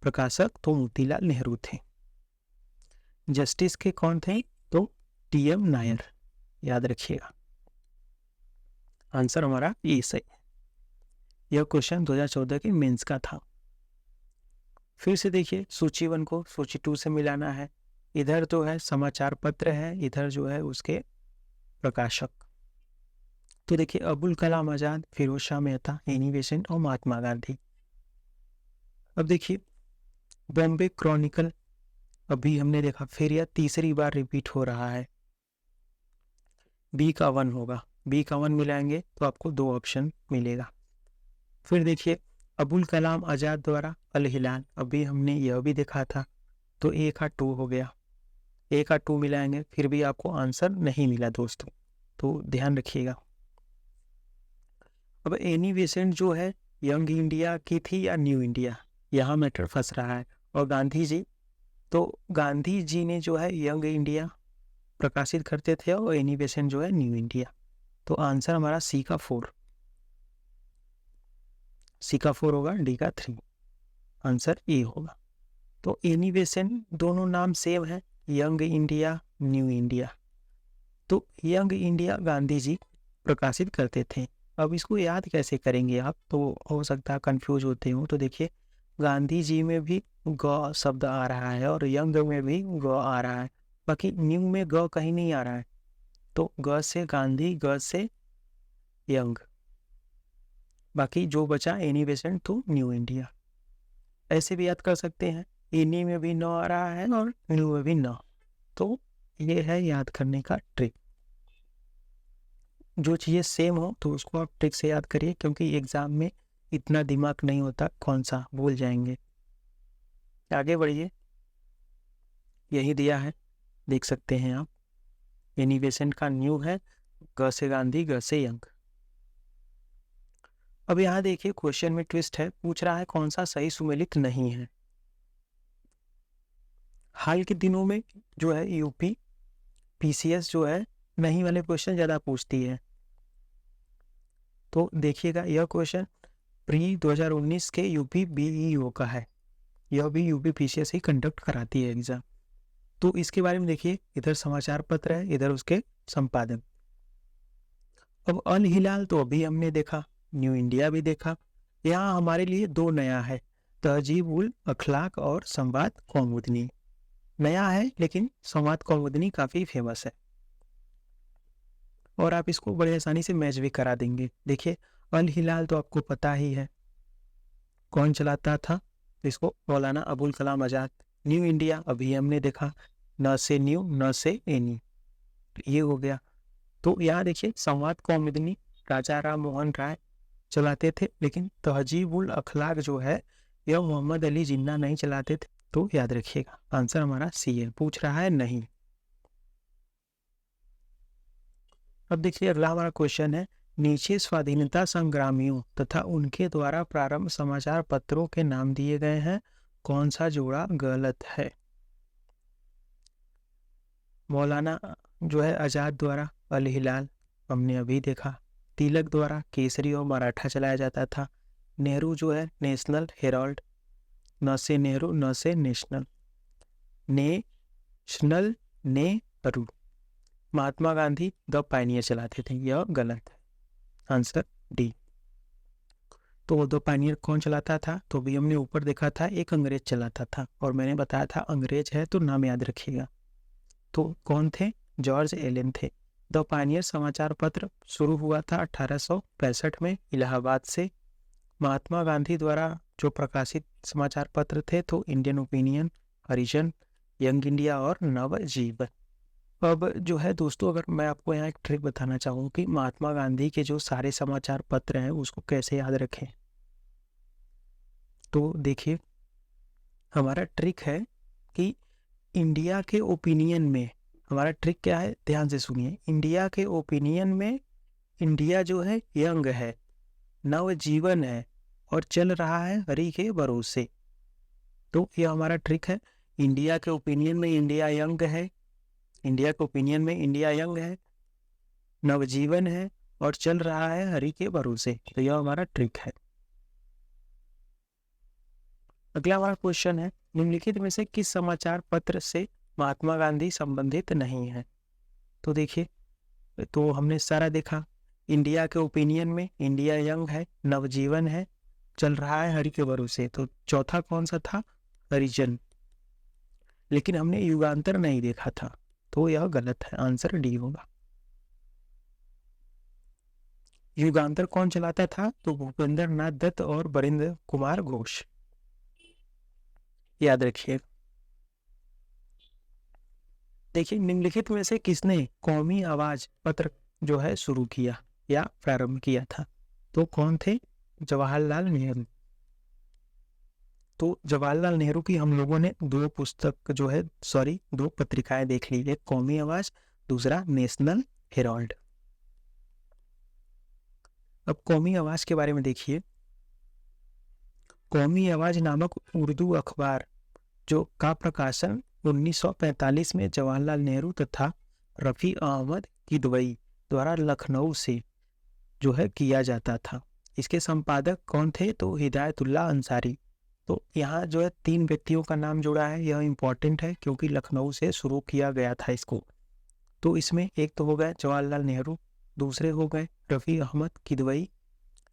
प्रकाशक तो मोतीलाल नेहरू थे। जस्टिस के कौन थे? तो टी.एम. नायर, याद रखिएगा। आंसर हमारा ये सही है। यह क्वेश्चन 2014 के मेंस का था। फिर से देखिए सूची 1 को सूची 2 से मिलाना है। इधर तो है समाचार पत्र है, इधर जो है उसके प्रकाशक। तो देखिए अबुल कलाम आजाद, फिरोज शाह मेहता, एनी बेसेंट और महात्मा गांधी। अब देखिए बॉम्बे क्रॉनिकल, अभी हमने देखा, फिर यह तीसरी बार रिपीट हो रहा है। बी का 1 होगा, बी का 1 मिलाएंगे तो आपको 2 ऑप्शन मिलेगा। फिर देखिए अबुल कलाम आजाद द्वारा अल हिलाल, अभी हमने यह भी देखा था, तो ए का 2 हो गया। ए का 2 मिलाएंगे, फिर भी आपको आंसर नहीं मिला दोस्तों, तो ध्यान रखिएगा। अब एनी बेसेंट जो है यंग इंडिया की थी या न्यू इंडिया, यहाँ मैटर फंस रहा है। और गांधी जी, तो गांधी जी ने जो है यंग इंडिया प्रकाशित करते थे और एनी बेसेंट जो है न्यू इंडिया। तो आंसर हमारा सी का 4, सी का 4 होगा, डी का 3, आंसर ए होगा। तो एनी बेसेंट दोनों नाम सेम है, यंग इंडिया, न्यू इंडिया। तो यंग इंडिया गांधी जी प्रकाशित करते थे। अब इसको याद कैसे करेंगे आप, तो हो सकता है कंफ्यूज होते हो। तो देखिए गांधी जी में भी ग शब्द आ रहा है और यंग में भी ग आ रहा है, बाकी न्यू में ग कहीं नहीं आ रहा है। तो ग से गांधी, ग से यंग, बाकी जो बचा एनी बेसेंट तो न्यू इंडिया। ऐसे भी याद कर सकते हैं, एनी में भी न आ रहा है और न्यू में भी न। तो ये है याद करने का ट्रिक। जो चीज़ें सेम हो तो उसको आप ट्रिक से याद करिए, क्योंकि एग्जाम में इतना दिमाग नहीं होता, कौन सा भूल जाएंगे। आगे बढ़िए, यही दिया है, देख सकते हैं आप। एनी बेसेंट का न्यू है, ग से गांधी, ग से यंग। अब यहाँ देखिए क्वेश्चन में ट्विस्ट है, पूछ रहा है कौन सा सही सुमेलित नहीं है। हाल के दिनों में जो है यूपी पीसीएस जो है नहीं वाले क्वेश्चन ज़्यादा पूछती है। तो देखिएगा यह क्वेश्चन प्री 2019 के यूपी बीईओ का है, यह भी यूपी पीसीएस ही कंडक्ट कराती है एग्जाम। तो इसके बारे में देखिए, इधर समाचार पत्र है, इधर उसके संपादक। अब अल हिलाल तो अभी हमने देखा, न्यू इंडिया भी देखा। यहाँ हमारे लिए 2 नया है, तहजीब उल अखलाक और संवाद कौमुदनी। नया है लेकिन संवाद कौमुदनी काफ़ी फेमस है और आप इसको बड़े आसानी से मैच भी करा देंगे। देखिए अल हिलाल तो आपको पता ही है कौन चलाता था, इसको मौलाना अबुल कलाम आजाद। न्यू इंडिया अभी हमने देखा, न से न्यू न से एनी, ये हो गया। तो यहाँ देखिए संवाद कौमुदनी राजा राम मोहन राय चलाते थे, लेकिन तहजीब उल अखलाक जो है यह मोहम्मद अली जिन्ना नहीं चलाते थे। तो याद रखिएगा आंसर हमारा सी है, पूछ रहा है नहीं। अब देखिए अगला हमारा क्वेश्चन है, नीचे स्वाधीनता संग्रामियों तथा उनके द्वारा प्रारंभ समाचार पत्रों के नाम दिए गए हैं, कौन सा जोड़ा गलत है? मौलाना जो है आजाद द्वारा अल हिलाल हमने अभी देखा, तिलक द्वारा केसरी और मराठा चलाया जाता था, नेहरू जो है नेशनल हेराल्ड, न से नेहरू न से national, national Nehru, Mahatma Gandhi the Pioneer चलाते थे, यह गलत है, आंसर डी। तो द पायनियर कौन चलाता था? तो भी हमने ऊपर देखा था एक अंग्रेज चलाता था, और मैंने बताया था अंग्रेज है तो नाम याद रखिएगा। तो कौन थे? जॉर्ज एलन थे। द पायनियर समाचार पत्र शुरू हुआ था 1865 में इलाहाबाद से। महात्मा गांधी द्वारा जो प्रकाशित समाचार पत्र थे तो इंडियन ओपिनियन, हरिजन, यंग इंडिया और नवजीवन। अब जो है दोस्तों, अगर मैं आपको यहाँ एक ट्रिक बताना चाहूँ कि महात्मा गांधी के जो सारे समाचार पत्र हैं उसको कैसे याद रखें, तो देखिए हमारा ट्रिक है कि इंडिया के ओपिनियन में, हमारा ट्रिक क्या है ध्यान से सुनिए, इंडिया के ओपिनियन में इंडिया जो है यंग है, नवजीवन है और चल रहा है हरि के भरोसे। तो ये हमारा ट्रिक है, इंडिया के ओपिनियन में इंडिया यंग है, इंडिया के ओपिनियन में इंडिया यंग है, नवजीवन है और चल रहा है हरि के भरोसे। तो यह हमारा ट्रिक है। अगला हमारा क्वेश्चन है, निम्नलिखित में से किस समाचार पत्र से महात्मा गांधी संबंधित नहीं है? तो देखिए, तो हमने सारा देखा। इंडिया के ओपिनियन में इंडिया यंग है, नवजीवन है, चल रहा है हरि के भरोसे। तो चौथा कौन सा था? हरिजन। लेकिन हमने युगांतर नहीं देखा था, तो यह गलत है, आंसर डी होगा। युगांतर कौन चलाता था? तो भूपेंद्र नाथ दत्त और बरिंद्र कुमार घोष, याद रखिए। देखिए, निम्नलिखित में से किसने कौमी आवाज पत्र जो है शुरू किया या प्रारंभ किया था? तो कौन थे? जवाहरलाल नेहरू। तो जवाहरलाल नेहरू की हम लोगों ने दो पत्रिकाएं देख ली, एक कौमी आवाज, दूसरा नेशनल हेराल्ड। अब कौमी आवाज के बारे में देखिए। कौमी आवाज नामक उर्दू अखबार जो का प्रकाशन 1945 में जवाहरलाल नेहरू तथा रफी अहमद किदवई द्वारा लखनऊ से जो है किया जाता था। इसके संपादक कौन थे? तो हिदायतुल्लाह अंसारी। तो यहाँ जो है 3 व्यक्तियों का नाम जुड़ा है, यह इंपॉर्टेंट है क्योंकि लखनऊ से शुरू किया गया था इसको। तो इसमें एक तो हो गए जवाहरलाल नेहरू, दूसरे हो गए रफ़ी अहमद किदवई,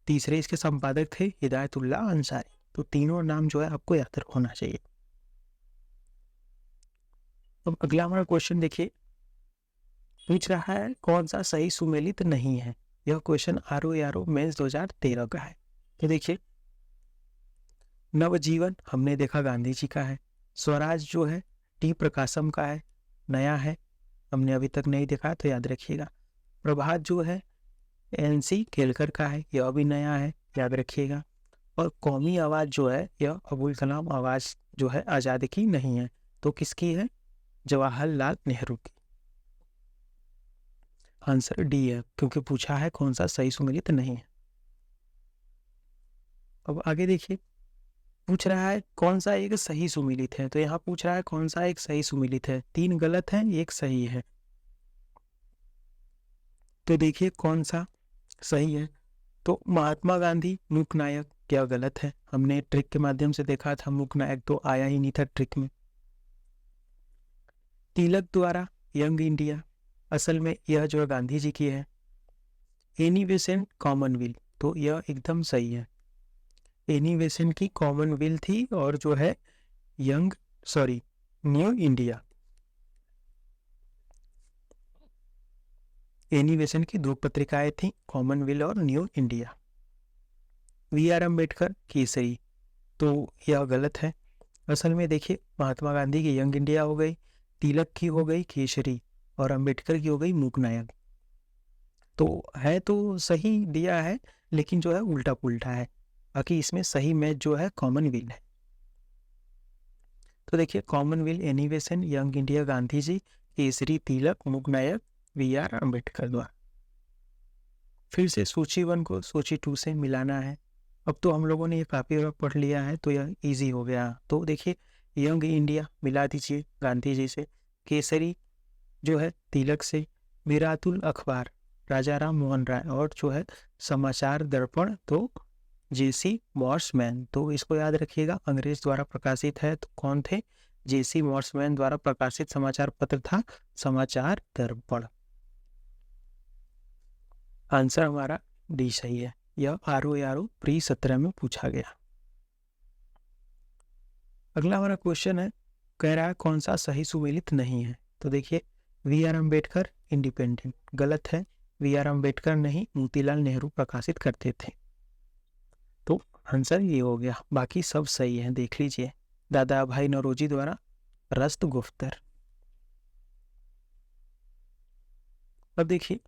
तीसरे इसके संपादक थे हिदायतुल्लाह अंसारी। तो तीनों नाम जो है आपको याद होना चाहिए। अब अगला हमारा क्वेश्चन देखिए, पूछ रहा है कौन सा सही सुमेलित नहीं है। यह क्वेश्चन RO मेंस 2013 का है। तो देखिए, नवजीवन हमने देखा गांधी जी का है, स्वराज जो है टी प्रकाशम का है, नया है, हमने अभी तक नहीं देखा तो याद रखिएगा। प्रभात जो है NC केलकर का है, यह भी नया है, याद रखिएगा। और कौमी आवाज जो है यह अबुल कलाम आवाज जो है आज़ादी की नहीं है, तो किसकी है? जवाहरलाल नेहरू की। आंसर डी है, क्योंकि पूछा है कौन सा सही सुमेलित नहीं है। अब आगे देखिए, पूछ रहा है कौन सा एक सही सुमेलित है। तो यहाँ पूछ रहा है कौन सा एक सही सुमेलित है। 3 गलत है, 1 सही है। तो देखिए कौन सा सही है। तो महात्मा गांधी मूक नायक, क्या गलत है? हमने ट्रिक के माध्यम से देखा था, मूक नायक तो आया ही नहीं था ट्रिक में। तिलक द्वारा यंग इंडिया, असल में यह जो गांधी जी की है। एनी बेसेंट कॉमनवेल्थ, तो यह एकदम सही है। एनी बेसेंट की कॉमनवेल्थ थी और जो है न्यू इंडिया। एनी बेसेंट की 2 पत्रिकाएं थी, कॉमनवेल्थ और new India. VR Ambedkar Kesari, तो यह गलत है। असल में देखिए, महात्मा गांधी की यंग इंडिया हो गई, तिलक की हो गई केसरी और अम्बेडकर की हो गई मूक नायक। तो है तो सही दिया है, लेकिन जो है उल्टा पुल्टा है। बाकी इसमें सही मैच जो है कॉमनवेल्थ है। तो देखिए, commonwealth Annie Besant, young India Gandhi ji, Kesari Tilak, Mook Nayak VR Ambedkar द्वारा। फिर से सूची 1 को सूची 2 से मिलाना है। अब तो हम लोगों ने ये काफ़ी पढ़ लिया है, तो यह इजी हो गया। तो देखिए, यंग इंडिया मिला दीजिए गांधी जी से, केसरी जो है तिलक से, मिरातुल अखबार राजा राम मोहन राय, और जो है समाचार दर्पण तो JC मॉर्समैन। तो इसको याद रखिएगा, अंग्रेज द्वारा प्रकाशित है। तो कौन थे? JC मॉर्समैन द्वारा प्रकाशित समाचार पत्र था समाचार दर्पण। आंसर हमारा डी सही है। यह RO प्री 17 में पूछा गया। अगला हमारा क्वेश्चन है, कह रहा है कौन सा सही सुमेलित नहीं है। तो देखिए, VR अम्बेडकर इंडिपेंडेंट, गलत है। VR अम्बेडकर नहीं, मोतीलाल नेहरू प्रकाशित करते थे। तो आंसर ये हो गया, बाकी सब सही है, देख लीजिए। दादा भाई नौरोजी द्वारा रस्त गुफ्तर। अब देखिए,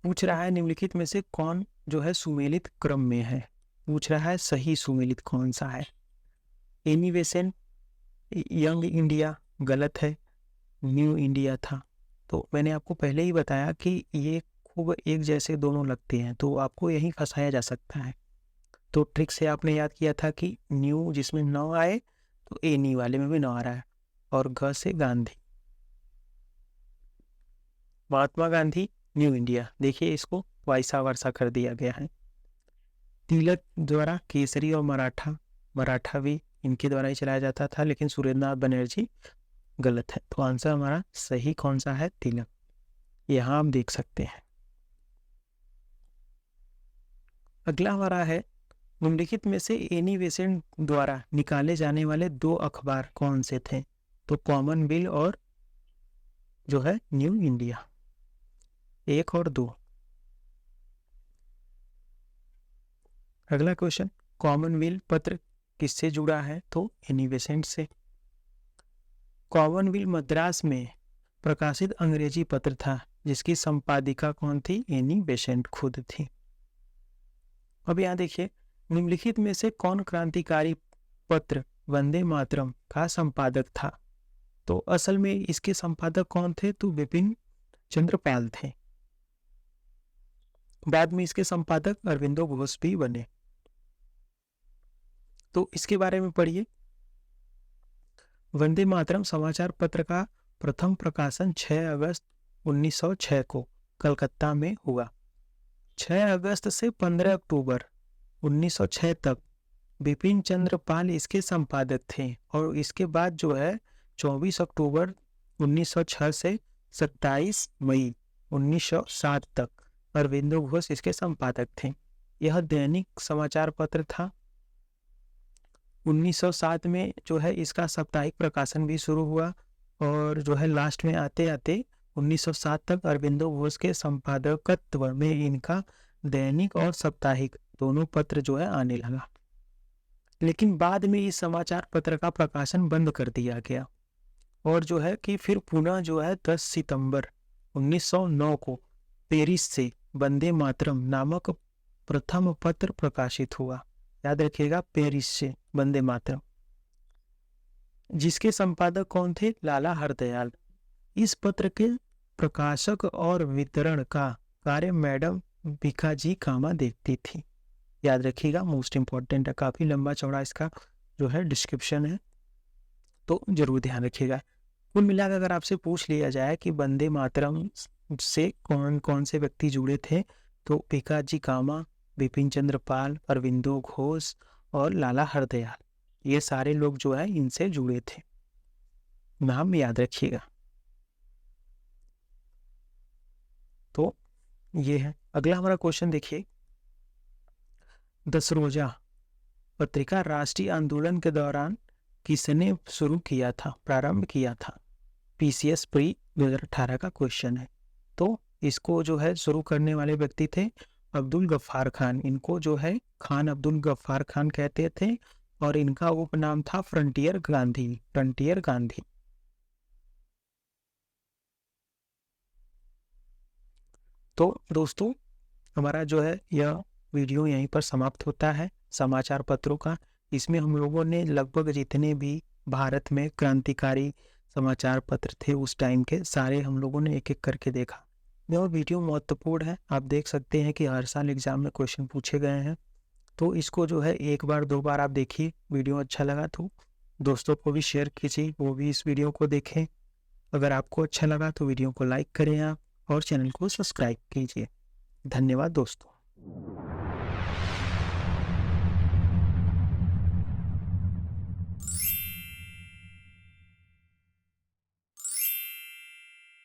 पूछ रहा है निम्नलिखित में से कौन जो है सुमेलित क्रम में है। पूछ रहा है सही सुमेलित कौन सा है। एनी बेसेंट यंग इंडिया गलत है, न्यू इंडिया था। तो मैंने आपको पहले ही बताया कि ये खूब एक जैसे दोनों लगते हैं, तो आपको यही फंसाया जा सकता है। तो ट्रिक से आपने याद किया था कि न्यू जिसमें न आए तो एनी वाले में भी न आ रहा है, और घ से गांधी, महात्मा गांधी न्यू इंडिया। देखिए, इसको वाइसा वर्सा कर दिया गया है। तिलक द्वारा केसरी और मराठा, मराठा भी इनके द्वारा ही चलाया जाता था, लेकिन सुरेंद्रनाथ बनर्जी गलत है। तो आंसर हमारा सही कौन सा है? तिलक। यहाँ आप देख सकते हैं। अगला हमारा है, निम्नलिखित में से एनी बेसेंट द्वारा निकाले जाने वाले 2 अखबार कौन से थे? तो कॉमनवेल्थ और जो है न्यू इंडिया, 1 और 2। अगला क्वेश्चन, कॉमनवेल्थ पत्र किससे जुड़ा है? तो एनी बेसेंट से। कॉमनवेल्थ मद्रास में प्रकाशित अंग्रेजी पत्र था जिसकी संपादिका कौन थी? एनी बेसेंट खुद थी। अब यहाँ देखिए, निम्नलिखित में से कौन क्रांतिकारी पत्र वंदे मातरम का संपादक था? तो असल में इसके संपादक कौन थे? तो बिपिन चंद्र पाल थे। बाद में इसके संपादक अरविंदो घोष भी बने। तो इसके बारे में पढ़िए। वंदे मातरम समाचार पत्र का प्रथम प्रकाशन 6 अगस्त 1906 को कलकत्ता में हुआ। 6 अगस्त से 15 अक्टूबर 1906 तक बिपिन चंद्र पाल इसके संपादक थे, और इसके बाद जो है 24 अक्टूबर 1906 से 27 मई 1907 तक अरविंदो घोष इसके संपादक थे। यह दैनिक समाचार पत्र था। 1907 में जो है इसका साप्ताहिक प्रकाशन भी शुरू हुआ, और जो है लास्ट में आते आते 1907 तक अरविंदो घोष के संपादकत्व में इनका दैनिक और साप्ताहिक दोनों पत्र जो है आने लगा। लेकिन बाद में इस समाचार पत्र का प्रकाशन बंद कर दिया गया, और जो है कि फिर पुनः जो है 10 सितंबर 1909 को पेरिस से वंदे मातरम नामक प्रथम पत्र प्रकाशित हुआ। याद रखिएगा, पेरिस से वंदे मातरम, जिसके संपादक कौन थे? लाला हरदयाल। इस पत्र के प्रकाशक और वितरण का कार्य मैडम भिकाजी कामा देखती थी। याद रखिएगा, मोस्ट इंपॉर्टेंट है, काफी लंबा चौड़ा इसका जो है डिस्क्रिप्शन है, तो जरूर ध्यान रखिएगा। कुल मिलाकर अगर आपसे पूछ लिया जाए कि वंदे मातरम से कौन कौन से व्यक्ति जुड़े थे, तो भिकाजी कामा, बिपिन चंद्र पाल, अरविंदो घोष और लाला हरदयाल, ये सारे लोग जो है इनसे जुड़े थे। नाम याद रखिएगा। तो ये है। अगला हमारा क्वेश्चन देखिए, दसरोजा पत्रिका राष्ट्रीय आंदोलन के दौरान किसने शुरू किया था, प्रारंभ किया था? पीसीएस प्री 2018 का क्वेश्चन है। तो इसको जो है शुरू करने वाले व्यक्ति थे अब्दुल गफ्फार खान। इनको जो है खान अब्दुल गफ्फार खान कहते थे, और इनका उपनाम था फ्रंटियर गांधी। फ्रंटियर गांधी। तो दोस्तों, हमारा जो है यह वीडियो यहीं पर समाप्त होता है समाचार पत्रों का। इसमें हम लोगों ने लगभग जितने भी भारत में क्रांतिकारी समाचार पत्र थे उस टाइम के, सारे हम लोगों ने एक एक करके देखा। यह वीडियो महत्वपूर्ण है। आप देख सकते हैं कि हर साल एग्जाम में क्वेश्चन पूछे गए हैं, तो इसको जो है 1 बार 2 बार आप देखिए। वीडियो अच्छा लगा तो दोस्तों को भी शेयर कीजिए, वो भी इस वीडियो को देखें। अगर आपको अच्छा लगा तो वीडियो को लाइक करें आप, और चैनल को सब्सक्राइब कीजिए। धन्यवाद दोस्तों।